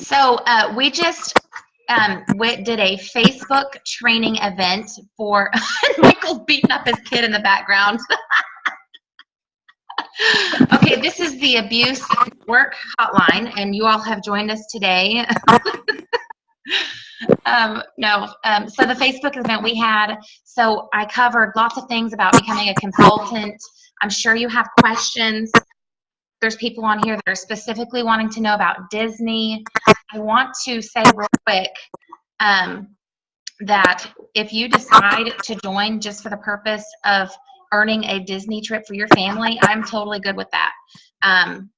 So we just did a Facebook training event for Michael beating up his kid in the background. Okay, this is the abuse work hotline, and you all have joined us today. So the Facebook event we had, so I covered lots of things about becoming a consultant. I'm sure you have questions. There's people on here that are specifically wanting to know about Disney. I want to say real quick that if you decide to join just for the purpose of earning a Disney trip for your family, I'm totally good with that.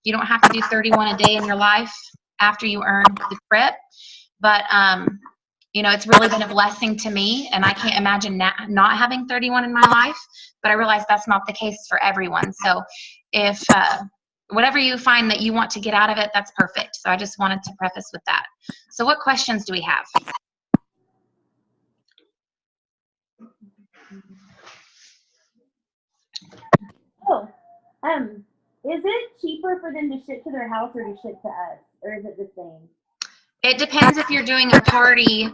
You don't have to do 31 a day in your life after you earn the trip, but you know, it's really been a blessing to me, and I can't imagine not having 31 in my life, but I realize that's not the case for everyone. So if whatever you find that you want to get out of it, that's perfect. So I just wanted to preface with that. So what questions do we have? Oh, is it cheaper for them to ship to their house or to ship to us, or is it the same? It depends if you're doing a party.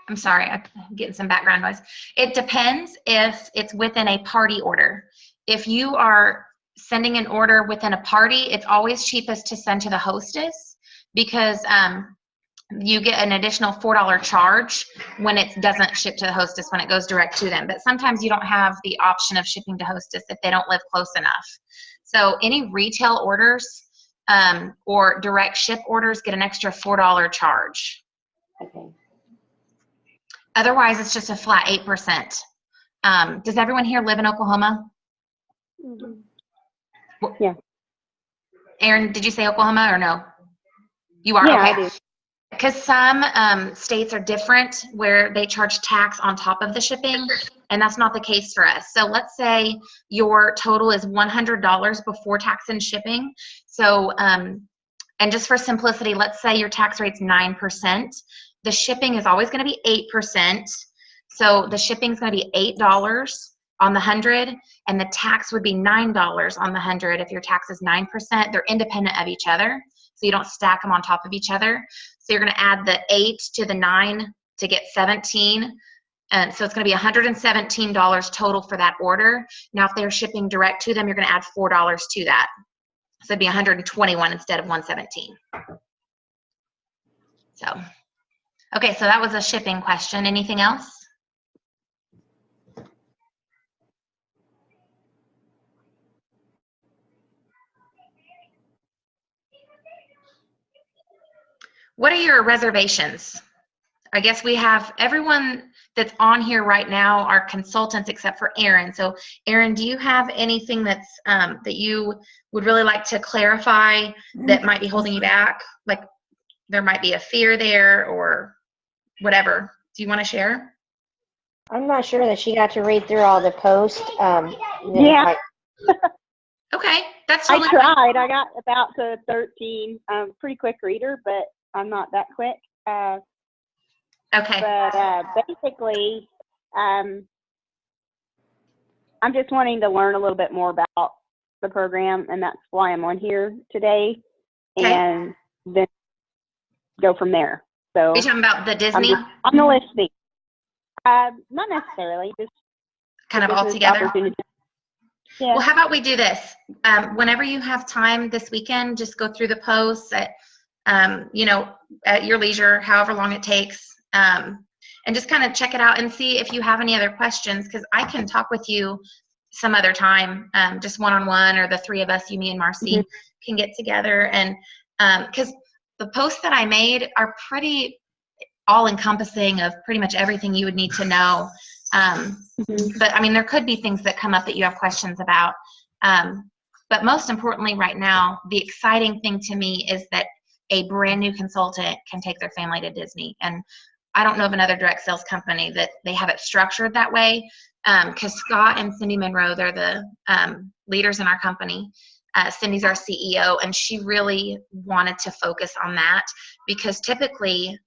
I'm sorry, I'm getting some background noise. It depends if it's within a party order. If you are sending an order within a party, it's always cheapest to send to the hostess because you get an additional $4 charge when it doesn't ship to the hostess, when it goes direct to them. But sometimes you don't have the option of shipping to hostess if they don't live close enough. So any retail orders or direct ship orders get an extra $4 charge. Okay. Otherwise, it's just a flat 8%. Does everyone here live in Oklahoma? Mm-hmm. Yeah. Aaron, did you say Oklahoma or no? You are? Yeah, okay. I do. Because some states are different where they charge tax on top of the shipping, and that's not the case for us. So let's say your total is $100 before tax and shipping. So, and just for simplicity, let's say your tax rate's 9%. The shipping is always going to be 8%. So the shipping is going to be $8 on the 100, and the tax would be $9 on the 100 if your tax is 9%. They're independent of each other, so you don't stack them on top of each other. So you're going to add the 8 to the 9 to get 17. And so it's going to be $117 total for that order. Now, if they're shipping direct to them, you're going to add $4 to that. So it'd be 121 instead of 117. So, okay, so that was a shipping question. Anything else? What are your reservations? I guess we have everyone that's on here right now are consultants except for Aaron. So Aaron, do you have anything that's that you would really like to clarify that might be holding you back? Like there might be a fear there or whatever. Do you want to share? I'm not sure that she got to read through all the posts. Yeah. Okay, that's I totally tried. I got about to 13. Pretty quick reader, but I'm not that quick. okay. But basically, I'm just wanting to learn a little bit more about the program, and that's why I'm on here today, Okay. and then go from there. So Are you talking about the Disney? I'm the listening. Not necessarily, just Kind of all business together? opportunity. Yeah. Well, how about we do this? Whenever you have time this weekend, just go through the posts at, you know, at your leisure, however long it takes, and just kind of check it out and see if you have any other questions, because I can talk with you some other time, just one-on-one, or the three of us, you, me, and Marcy, can get together. And because the posts that I made are pretty all-encompassing of pretty much everything you would need to know. But I mean, there could be things that come up that you have questions about. But most importantly right now, the exciting thing to me is that a brand new consultant can take their family to Disney. And I don't know of another direct sales company that they have it structured that way. Because Scott and Cindy Monroe, they're the leaders in our company. Cindy's our CEO, and she really wanted to focus on that because typically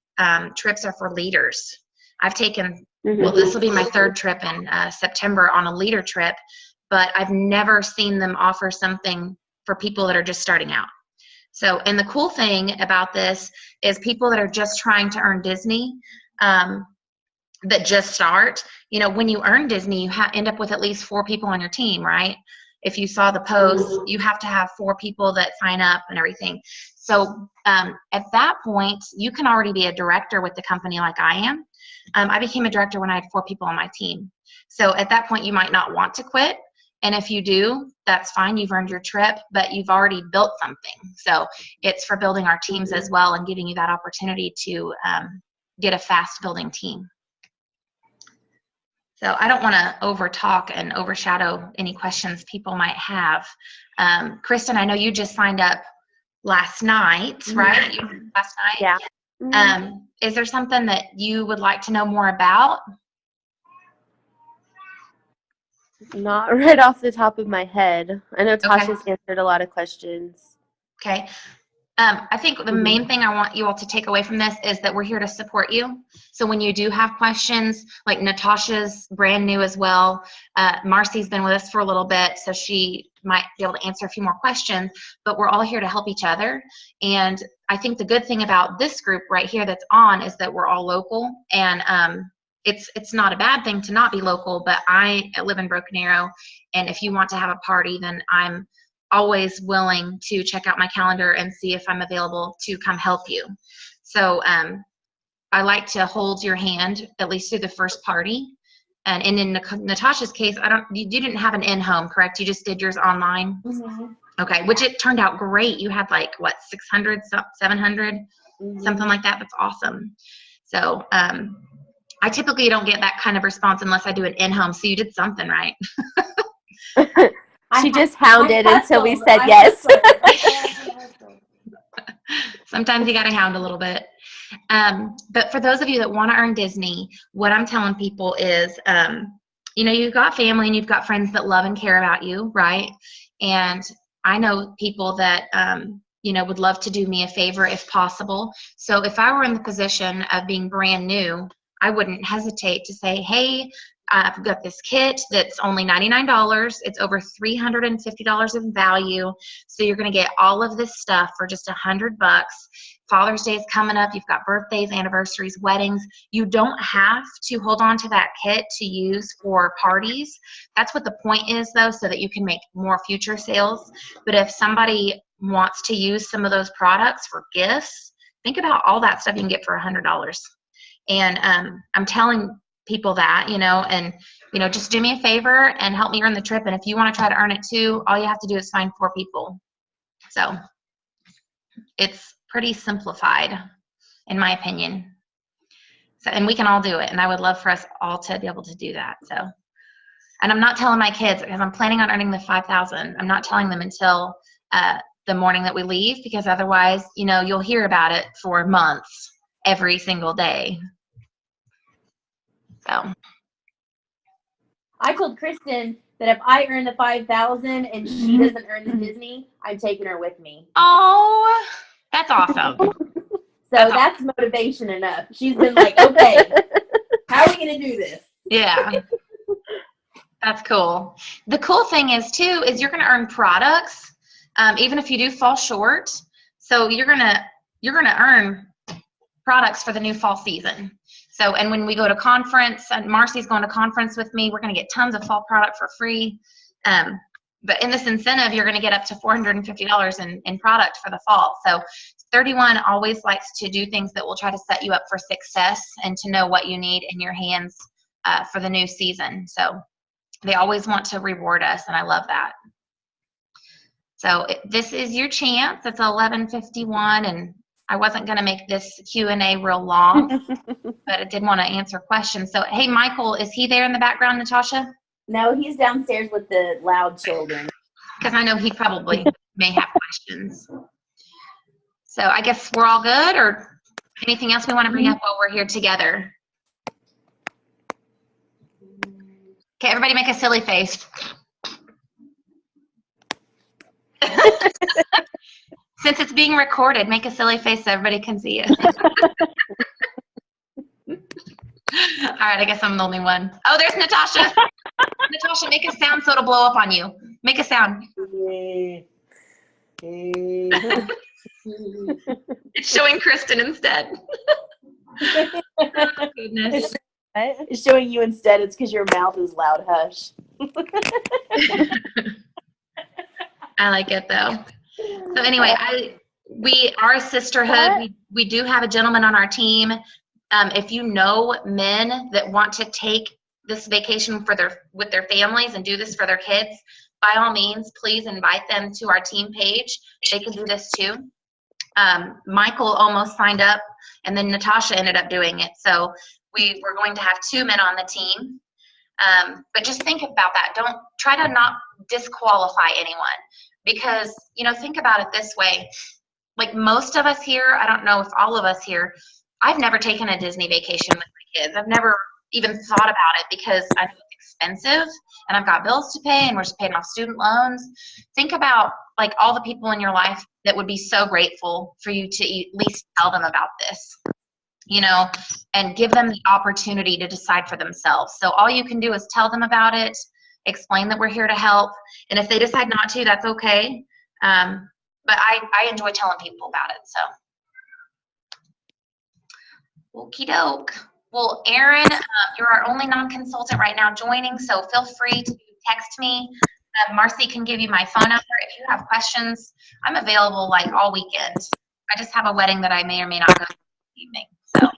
trips are for leaders. I've taken, well, this will be my third trip in September on a leader trip, but I've never seen them offer something for people that are just starting out. So, and the cool thing about this is people that are just trying to earn Disney, that just start, when you earn Disney, you end up with at least 4 people on your team, right? If you saw the post, you have to have 4 people that sign up and everything. So at that point, you can already be a director with the company like I am. I became a director when I had 4 people on my team. So at that point, you might not want to quit. And if you do, that's fine. You've earned your trip, but you've already built something. So it's for building our teams as well and giving you that opportunity to get a fast building team. So I don't want to over talk and overshadow any questions people might have. Kristen, I know you just signed up last night, right? Last night? Yeah. Is there something that you would like to know more about? Not right off the top of my head. I know Tasha's answered a lot of questions. Okay. I think the main thing I want you all to take away from this is that we're here to support you. So when you do have questions, like Natasha's brand new as well. Marcy's been with us for a little bit, so she might be able to answer a few more questions, but we're all here to help each other. And I think the good thing about this group right here that's on is that we're all local, and it's not a bad thing to not be local, but I live in Broken Arrow, and if you want to have a party, then I'm always willing to check out my calendar and see if I'm available to come help you. So I like to hold your hand at least through the first party. And in Natasha's case, you didn't have an in-home, correct? You just did yours online? Mm-hmm. Okay, which it turned out great. You had like, what, 600, 700, something like that. That's awesome. So I typically don't get that kind of response unless I do an in-home. So you did something right. She just hounded until we said yes. Sometimes you got to hound a little bit. But for those of you that want to earn Disney, what I'm telling people is, you've got family and you've got friends that love and care about you, right? And I know people that, would love to do me a favor if possible. So if I were in the position of being brand new, I wouldn't hesitate to say, hey, I've got this kit that's only $99. It's over $350 in value. So you're going to get all of this stuff for just $100. Father's Day is coming up. You've got birthdays, anniversaries, weddings. You don't have to hold on to that kit to use for parties. That's what the point is, though, so that you can make more future sales. But if somebody wants to use some of those products for gifts, think about all that stuff you can get for $100. And I'm telling people that, just do me a favor and help me earn the trip. And if you want to try to earn it too, all you have to do is find 4 people. So it's pretty simplified, in my opinion. So, and we can all do it. And I would love for us all to be able to do that. So, and I'm not telling my kids because I'm planning on earning the $5,000. I'm not telling them until the morning that we leave, because otherwise, you'll hear about it for months, every single day. So I told Kristen that if I earn the $5,000 and she doesn't earn the Disney, I'm taking her with me. Oh, that's awesome. So that's motivation enough. She's been like, okay, how are we going to do this? Yeah. That's cool. The cool thing is too, is you're going to earn products, even if you do fall short. So you're going to earn products for the new fall season. So, and when we go to conference, and Marcy's going to conference with me, we're going to get tons of fall product for free. But in this incentive, you're going to get up to $450 in product for the fall. So 31 always likes to do things that will try to set you up for success and to know what you need in your hands for the new season. So they always want to reward us, and I love that. So this is your chance. It's 11:51, and I wasn't going to make this Q&A real long, but I did want to answer questions. So, hey, Michael, is he there in the background, Natasha? No, he's downstairs with the loud children. Because I know he probably may have questions. So I guess we're all good, or anything else we want to bring up while we're here together? Okay, everybody make a silly face. Since it's being recorded, make a silly face so everybody can see it. All right, I guess I'm the only one. Oh, there's Natasha. Natasha, make a sound so it'll blow up on you. Make a sound. It's showing Kristen instead. Oh, goodness. It's showing you instead. It's because your mouth is loud. Hush. I like it though. So anyway, we are a sisterhood. We do have a gentleman on our team. If you know men that want to take this vacation with their families and do this for their kids, by all means, please invite them to our team page. They can do this too. Michael almost signed up, and then Natasha ended up doing it. So we're going to have 2 men on the team. But just think about that. Don't try to not disqualify anyone, because, think about it this way. Like most of us here, I don't know if all of us here, I've never taken a Disney vacation with my kids. I've never even thought about it because I know it's expensive and I've got bills to pay and we're just paying off student loans. Think about like all the people in your life that would be so grateful for you to at least tell them about this, and give them the opportunity to decide for themselves. So all you can do is tell them about it, explain that we're here to help. And if they decide not to, that's okay. But I enjoy telling people about it. So, okie doke. Well, Erin, you're our only non-consultant right now joining, so feel free to text me. Marcy can give you my phone number if you have questions. I'm available like all weekend. I just have a wedding that I may or may not go to this evening. So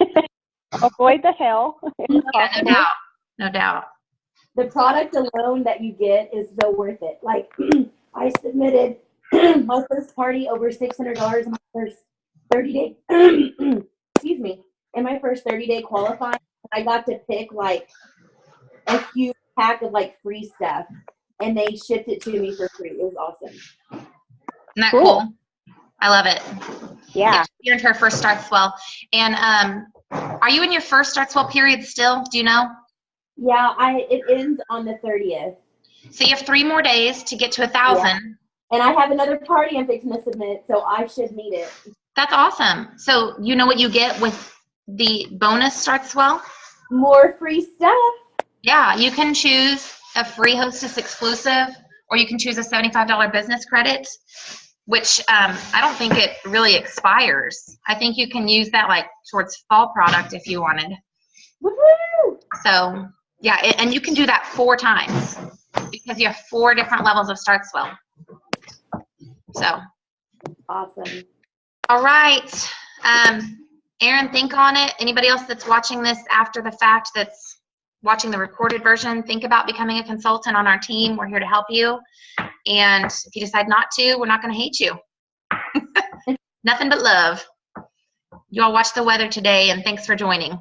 Avoid the hell. if yeah, possible. no doubt. The product alone that you get is so worth it. Like I submitted my first party over $600 in my first 30-day. Excuse me. In my first 30-day qualifying, I got to pick like a huge pack of like free stuff, and they shipped it to me for free. It was awesome. Isn't that cool? I love it. Yeah. She earned her first Start Swell. And are you in your first Start Swell period still? Do you know? Yeah, it ends on the 30th. So you have 3 more days to get to 1,000. Yeah. And I have another party I'm fixing to submit, so I should meet it. That's awesome. So you know what you get with the bonus Start Swell? More free stuff. Yeah, you can choose a free Hostess exclusive, or you can choose a $75 business credit, which I don't think it really expires. I think you can use that like towards fall product if you wanted. Woohoo! So yeah, and you can do that 4 times because you have 4 different levels of Start Swell. So Awesome. all right, Erin, think on it. Anybody else that's watching this after the fact that's watching the recorded version, think about becoming a consultant on our team. We're here to help you. And if you decide not to, we're not going to hate you. Nothing but love. You all watch the weather today, and thanks for joining.